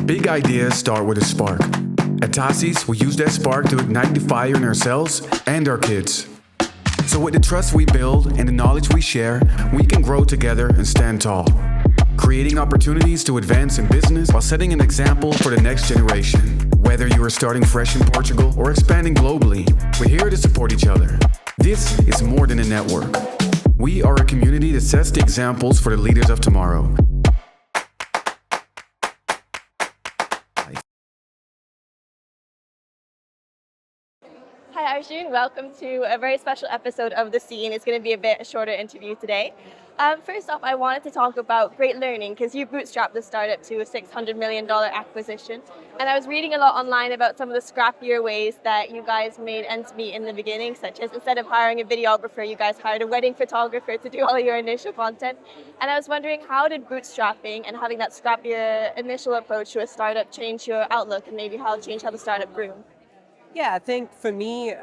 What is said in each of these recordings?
Big ideas start with a spark. At Tassi's, we use that spark to ignite the fire in ourselves and our kids. So with the trust we build and the knowledge we share, we can grow together and stand tall, creating opportunities to advance in business while setting an example for the next generation. Whether you are starting fresh in Portugal or expanding globally, we're here to support each other. This is more than a network. We are a community that sets the examples for the leaders of tomorrow. Hi Arjun, welcome to a very special episode of The Scene. It's going to be a bit shorter interview today. First off, I wanted to talk about great learning because you bootstrapped the startup to a $600 million acquisition. And I was reading a lot online about some of the scrappier ways that you guys made ends meet in the beginning, such as instead of hiring a videographer, you guys hired a wedding photographer to do all your initial content. And I was wondering, how did bootstrapping and having that scrappier initial approach to a startup change your outlook and maybe how it changed how the startup grew? Yeah, I think for me,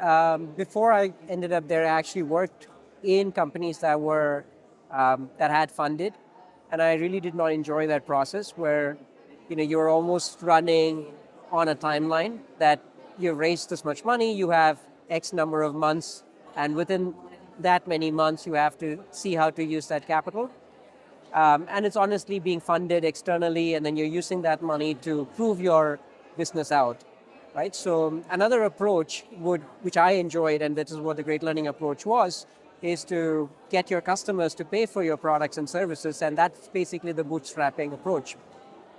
before I ended up there, I actually worked in companies that had funded, and I really did not enjoy that process where, you're almost running on a timeline that you've raised this much money, you have X number of months, and within that many months, you have to see how to use that capital. And it's honestly being funded externally, and then you're using that money to prove your business out. Right. So another approach which I enjoyed, and this is what the great learning approach was, is to get your customers to pay for your products and services, and that's basically the bootstrapping approach.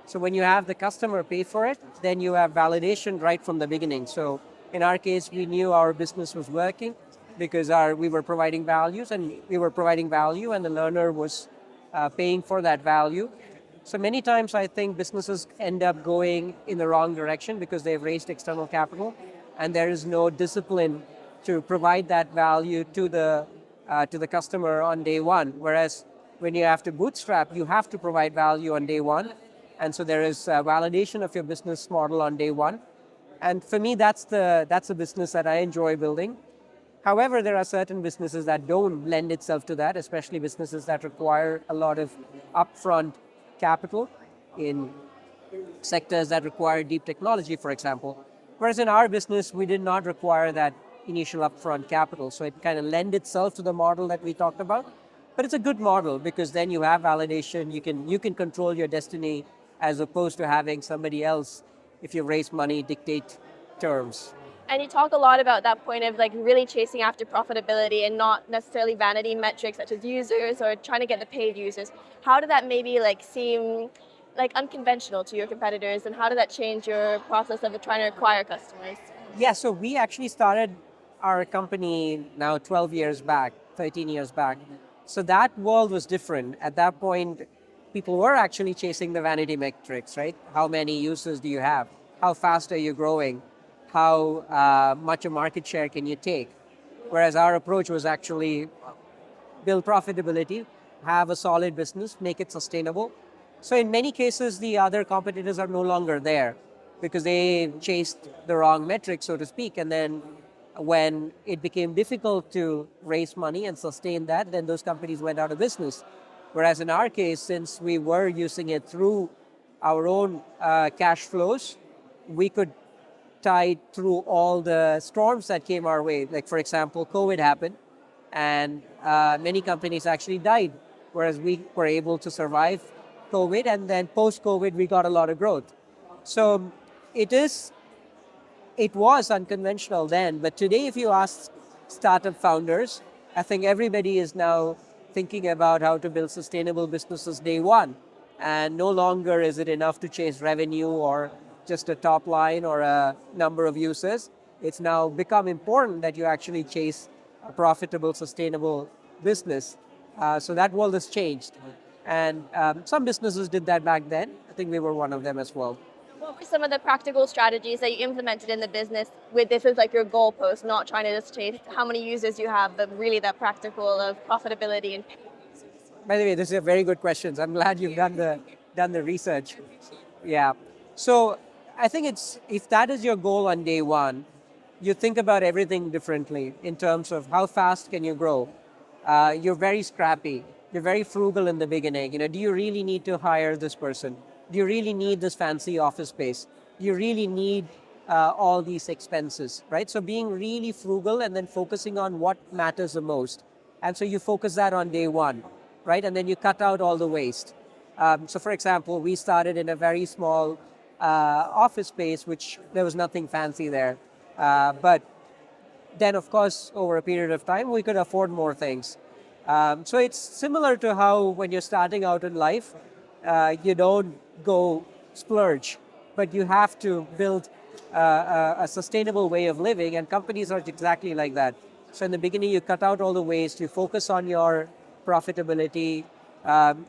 So when you have the customer pay for it, then you have validation right from the beginning. So in our case, we knew our business was working because we were providing values, and the learner was paying for that value. So many times I think businesses end up going in the wrong direction because they've raised external capital and there is no discipline to provide that value to the customer on day one. Whereas when you have to bootstrap, you have to provide value on day one. And so there is validation of your business model on day one. And for me, that's a business that I enjoy building. However, there are certain businesses that don't lend itself to that, especially businesses that require a lot of upfront capital in sectors that require deep technology, for example. Whereas in our business, we did not require that initial upfront capital. So it kind of lend itself to the model that we talked about. But it's a good model because then you have validation, you can control your destiny as opposed to having somebody else, if you raise money, dictate terms. And you talk a lot about that point of like really chasing after profitability and not necessarily vanity metrics such as users or trying to get the paid users. How did that maybe seem unconventional to your competitors, and how did that change your process of trying to acquire customers? Yeah, so we actually started our company now 12 years back, 13 years back. So that world was different. At that point, people were actually chasing the vanity metrics, right? How many users do you have? How fast are you growing? How much a market share can you take? Whereas our approach was actually build profitability, have a solid business, make it sustainable. So in many cases, the other competitors are no longer there because they chased the wrong metrics, so to speak. And then when it became difficult to raise money and sustain that, then those companies went out of business. Whereas in our case, since we were using it through our own cash flows, we could tide through all the storms that came our way. Like, for example, COVID happened and many companies actually died, whereas we were able to survive COVID, and then post-COVID, we got a lot of growth. So it was unconventional then, but today if you ask startup founders, I think everybody is now thinking about how to build sustainable businesses day one. And no longer is it enough to chase revenue or just a top line or a number of users. It's now become important that you actually chase a profitable, sustainable business. So that world has changed. And some businesses did that back then. I think we were one of them as well. What were some of the practical strategies that you implemented in the business with this as your goalpost, not trying to just chase how many users you have, but really that practical of profitability and paid users? By the way, this is a very good question. I'm glad you've done the research. Yeah. So I think if that is your goal on day one, you think about everything differently in terms of how fast can you grow. You're very scrappy. You're very frugal in the beginning. Do you really need to hire this person? Do you really need this fancy office space? Do you really need all these expenses, right? So being really frugal and then focusing on what matters the most. And so you focus that on day one, right? And then you cut out all the waste. So for example, we started in a very small office space, which there was nothing fancy there. But then of course, over a period of time, we could afford more things. So it's similar to how when you're starting out in life, you don't go splurge, but you have to build a sustainable way of living, and companies are exactly like that. So in the beginning, you cut out all the waste, you focus on your profitability,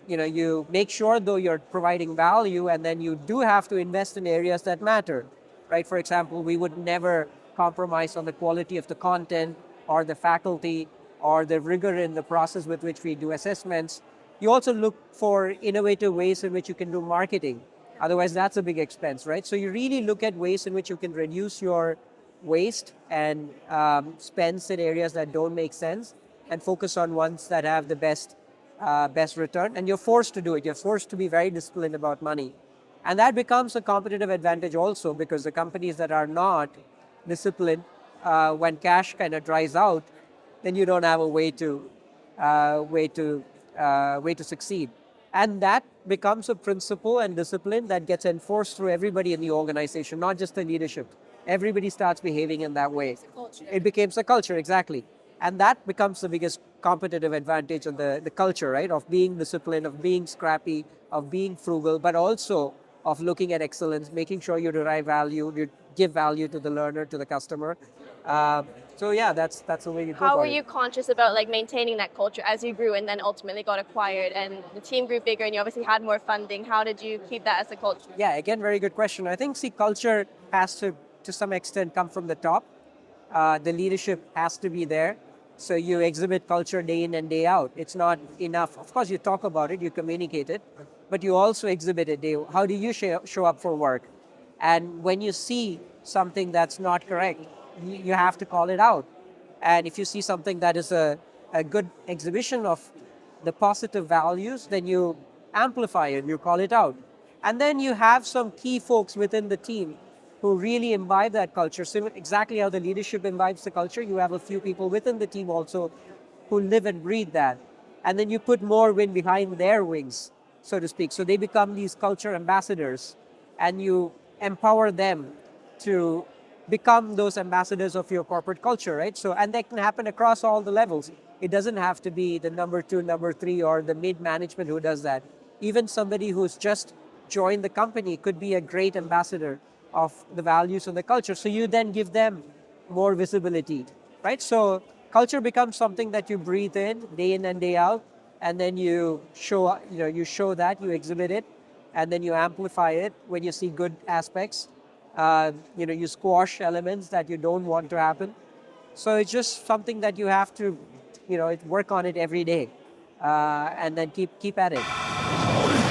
you make sure though you're providing value, and then you do have to invest in areas that matter, right? For example, we would never compromise on the quality of the content or the faculty or the rigor in the process with which we do assessments. You also look for innovative ways in which you can do marketing. Otherwise, that's a big expense, right? So you really look at ways in which you can reduce your waste and spends in areas that don't make sense and focus on ones that have the best return. And you're forced to do it. You're forced to be very disciplined about money. And that becomes a competitive advantage also, because the companies that are not disciplined, when cash kind of dries out, then you don't have a way to succeed. And that becomes a principle and discipline that gets enforced through everybody in the organization, not just the leadership. Everybody starts behaving in that way. It becomes a culture, exactly. And that becomes the biggest competitive advantage of the culture, right? Of being disciplined, of being scrappy, of being frugal, but also of looking at excellence, making sure you derive value, you give value to the learner, to the customer. So yeah, that's the way you go. How were you conscious about like maintaining that culture as you grew and then ultimately got acquired and the team grew bigger and you obviously had more funding? How did you keep that as a culture? Yeah, again, very good question. I think, see, culture has to some extent, come from the top. The leadership has to be there. So you exhibit culture day in and day out. It's not enough. Of course, you talk about it, you communicate it, but you also exhibit it. How do you show up for work? And when you see something that's not correct, you have to call it out. And if you see something that is a good exhibition of the positive values, then you amplify it, you call it out. And then you have some key folks within the team who really imbibe that culture. So exactly how the leadership imbibes the culture, you have a few people within the team also who live and breathe that. And then you put more wind behind their wings, so to speak. So they become these culture ambassadors, and you empower them to become those ambassadors of your corporate culture, right? So, and that can happen across all the levels. It doesn't have to be the number 2, number 3, or the mid-management who does that. Even somebody who's just joined the company could be a great ambassador of the values and the culture. So you then give them more visibility, right? So culture becomes something that you breathe in and day out, and then you show that, you exhibit it, and then you amplify it when you see good aspects. You squash elements that you don't want to happen. So it's just something that you have to, work on it every day, and then keep at it.